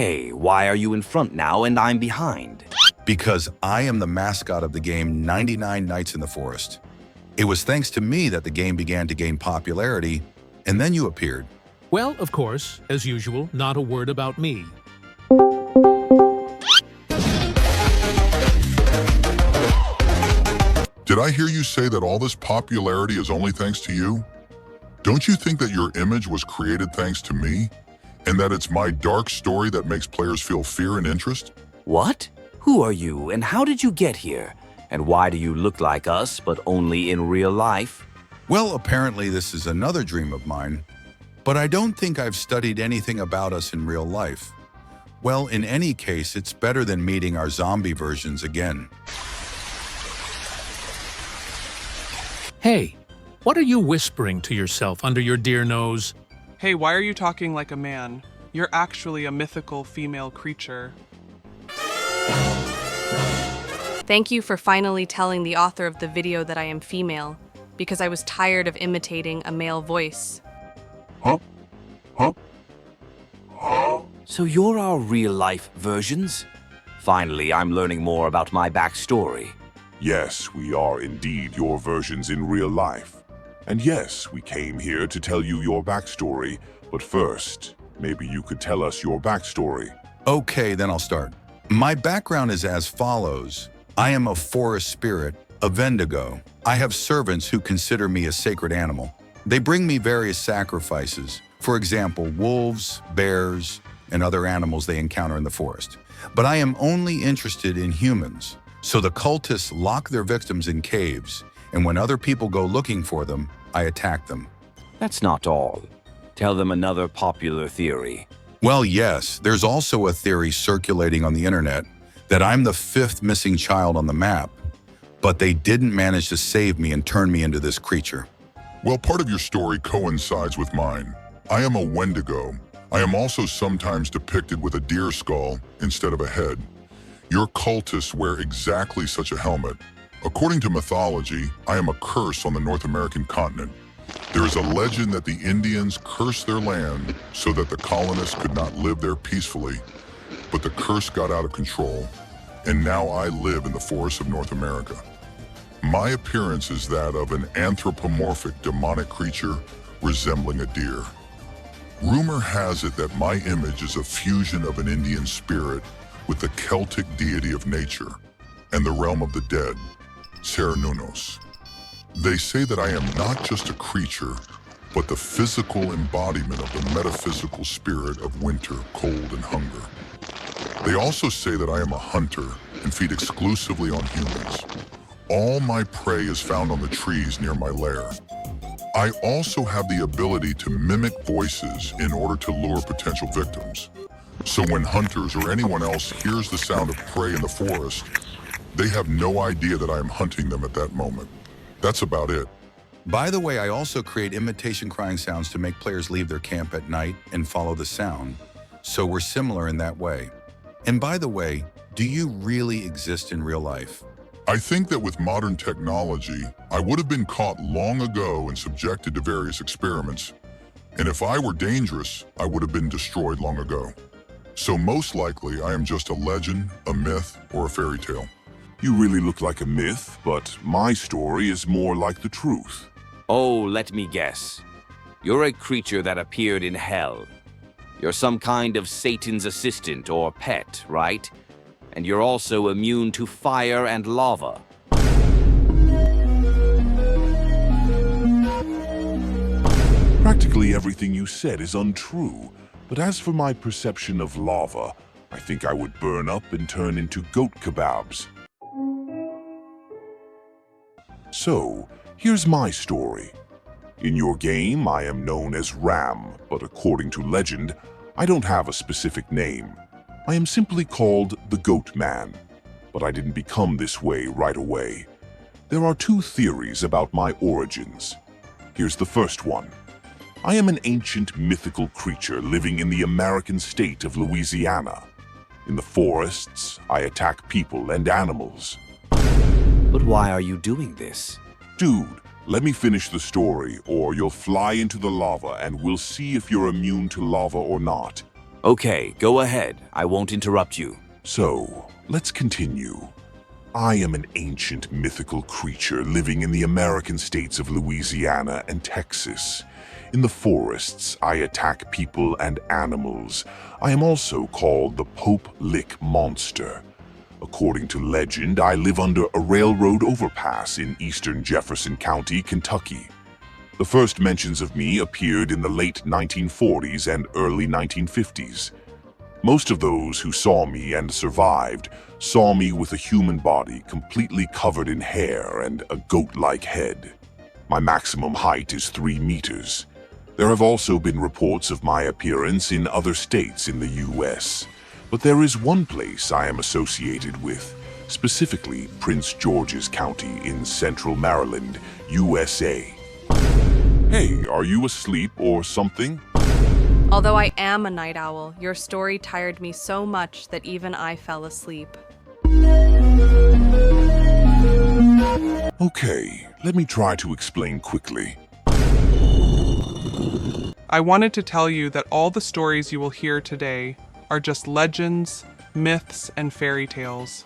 Hey, why are you in front now and I'm behind? Because I am the mascot of the game 99 Nights in the Forest. It was thanks to me that the game began to gain popularity, and then you appeared. Well, of course, as usual, not a word about me. Did I hear you say that all this popularity is only thanks to you? Don't you think that your image was created thanks to me? And that it's my dark story that makes players feel fear and interest? What? Who are you and how did you get here? And why do you look like us, but only in real life? Well, apparently this is another dream of mine, but I don't think I've studied anything about us in real life. Well, in any case, it's better than meeting our zombie versions again. Hey, what are you whispering to yourself under your dear nose? Hey, why are you talking like a man? You're actually a mythical female creature. Thank you for finally telling the author of the video that I am female, because I was tired of imitating a male voice. So you're our real-life versions? Finally, I'm learning more about my backstory. Yes, we are indeed your versions in real life. And yes, we came here to tell you your backstory, but first, maybe you could tell us your backstory. Okay, then I'll start. My background is as follows. I am a forest spirit, a vendigo. I have servants who consider me a sacred animal. They bring me various sacrifices, for example, wolves, bears, and other animals they encounter in the forest. But I am only interested in humans. So the cultists lock their victims in caves, and when other people go looking for them, I attack them. That's not all. Tell them another popular theory. Well, yes, there's also a theory circulating on the internet that I'm the 5th missing child on the map, but they didn't manage to save me and turn me into this creature. Well, part of your story coincides with mine. I am a wendigo. I am also sometimes depicted with a deer skull instead of a head. Your cultists wear exactly such a helmet. According to mythology, I am a curse on the North American continent. There is a legend that the Indians cursed their land so that the colonists could not live there peacefully. But the curse got out of control, and now I live in the forests of North America. My appearance is that of an anthropomorphic demonic creature resembling a deer. Rumor has it that my image is a fusion of an Indian spirit with the Celtic deity of nature and the realm of the dead, Cernunnos. They say that I am not just a creature, but the physical embodiment of the metaphysical spirit of winter, cold, and hunger. They also say that I am a hunter and feed exclusively on humans. All my prey is found on the trees near my lair. I also have the ability to mimic voices in order to lure potential victims. So when hunters or anyone else hears the sound of prey in the forest, they have no idea that I am hunting them at that moment. That's about it. By the way, I also create imitation crying sounds to make players leave their camp at night and follow the sound, so we're similar in that way. And by the way, do you really exist in real life? I think that with modern technology, I would have been caught long ago and subjected to various experiments. And if I were dangerous, I would have been destroyed long ago. So most likely, I am just a legend, a myth, or a fairy tale. You really look like a myth, but my story is more like the truth. Oh, let me guess. You're a creature that appeared in hell. You're some kind of Satan's assistant or pet, right? And you're also immune to fire and lava. Practically everything you said is untrue, but as for my perception of lava, I think I would burn up and turn into goat kebabs. So, here's my story. In your game, I am known as Ram, but according to legend, I don't have a specific name. I am simply called the Goat Man, but I didn't become this way right away. There are 2 theories about my origins. Here's the first one. I am an ancient mythical creature living in the American state of Louisiana. In the forests, I attack people and animals. But why are you doing this? Dude, let me finish the story, or you'll fly into the lava and we'll see if you're immune to lava or not. Okay, go ahead. I won't interrupt you. So, let's continue. I am an ancient mythical creature living in the American states of Louisiana and Texas. In the forests, I attack people and animals. I am also called the Pope Lick Monster. According to legend, I live under a railroad overpass in eastern Jefferson County, Kentucky. The first mentions of me appeared in the late 1940s and early 1950s. Most of those who saw me and survived saw me with a human body completely covered in hair and a goat-like head. My maximum height is 3 meters. There have also been reports of my appearance in other states in the U.S., but there is one place I am associated with, specifically Prince George's County in central Maryland, USA. Hey, are you asleep or something? Although I am a night owl, your story tired me so much that even I fell asleep. Okay, let me try to explain quickly. I wanted to tell you that all the stories you will hear today are just legends, myths, and fairy tales.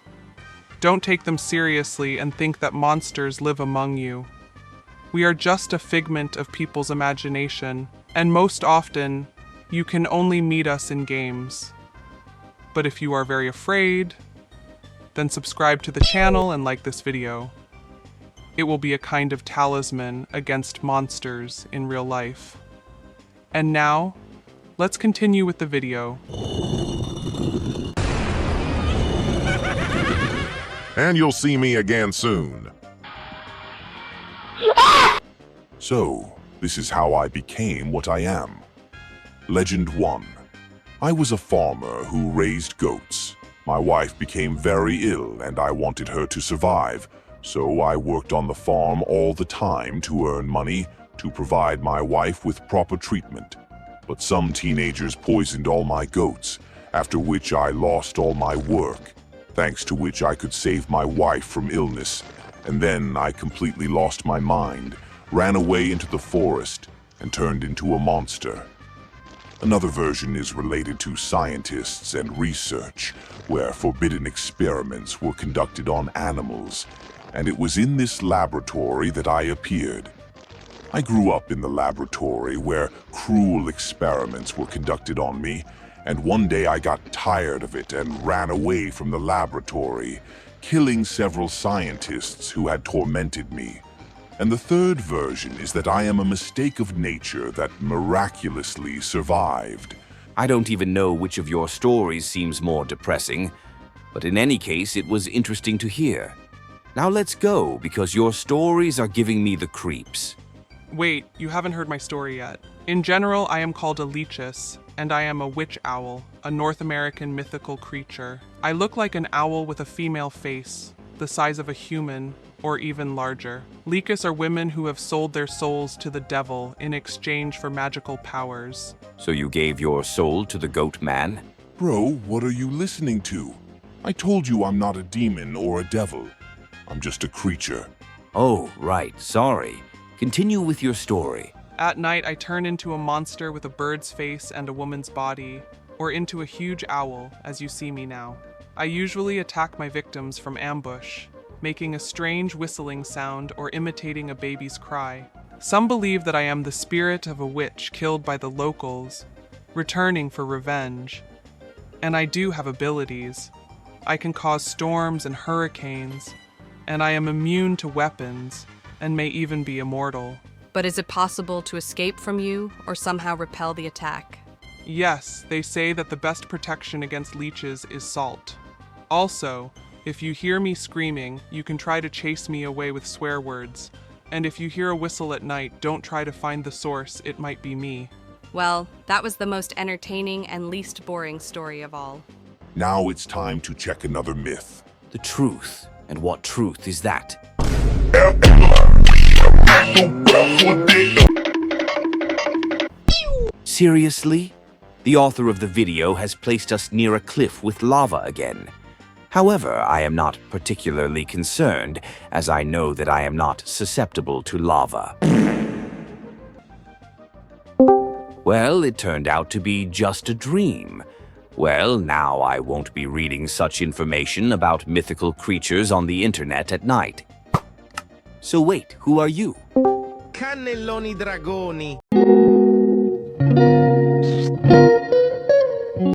Don't take them seriously and think that monsters live among you. We are just a figment of people's imagination, and most often, you can only meet us in games. But if you are very afraid, then subscribe to the channel and like this video. It will be a kind of talisman against monsters in real life. And now, let's continue with the video. And you'll see me again soon. So, this is how I became what I am. Legend 1. I was a farmer who raised goats. My wife became very ill and I wanted her to survive, so I worked on the farm all the time to earn money to provide my wife with proper treatment. But some teenagers poisoned all my goats, after which I lost all my work, thanks to which I could save my wife from illness. And then I completely lost my mind, ran away into the forest, and turned into a monster. Another version is related to scientists and research, where forbidden experiments were conducted on animals, and it was in this laboratory that I appeared. I grew up in the laboratory where cruel experiments were conducted on me, and one day I got tired of it and ran away from the laboratory, killing several scientists who had tormented me. And the third version is that I am a mistake of nature that miraculously survived. I don't even know which of your stories seems more depressing, but in any case, it was interesting to hear. Now let's go, because your stories are giving me the creeps. Wait, you haven't heard my story yet. In general, I am called a leechess, and I am a witch owl, a North American mythical creature. I look like an owl with a female face, the size of a human, or even larger. Leechess are women who have sold their souls to the devil in exchange for magical powers. So you gave your soul to the goat man? Bro, what are you listening to? I told you I'm not a demon or a devil. I'm just a creature. Oh, right, sorry. Continue with your story. At night, I turn into a monster with a bird's face and a woman's body, or into a huge owl, as you see me now. I usually attack my victims from ambush, making a strange whistling sound or imitating a baby's cry. Some believe that I am the spirit of a witch killed by the locals, returning for revenge. And I do have abilities. I can cause storms and hurricanes, and I am immune to weapons, and may even be immortal. But is it possible to escape from you or somehow repel the attack? Yes, they say that the best protection against leeches is salt. Also, if you hear me screaming, you can try to chase me away with swear words. And if you hear a whistle at night, don't try to find the source, it might be me. Well, that was the most entertaining and least boring story of all. Now it's time to check another myth. The truth. And what truth is that? Seriously? The author of the video has placed us near a cliff with lava again. However, I am not particularly concerned, as I know that I am not susceptible to lava. Well, it turned out to be just a dream. Well, now I won't be reading such information about mythical creatures on the internet at night. So wait, who are you? Cannelloni dragoni.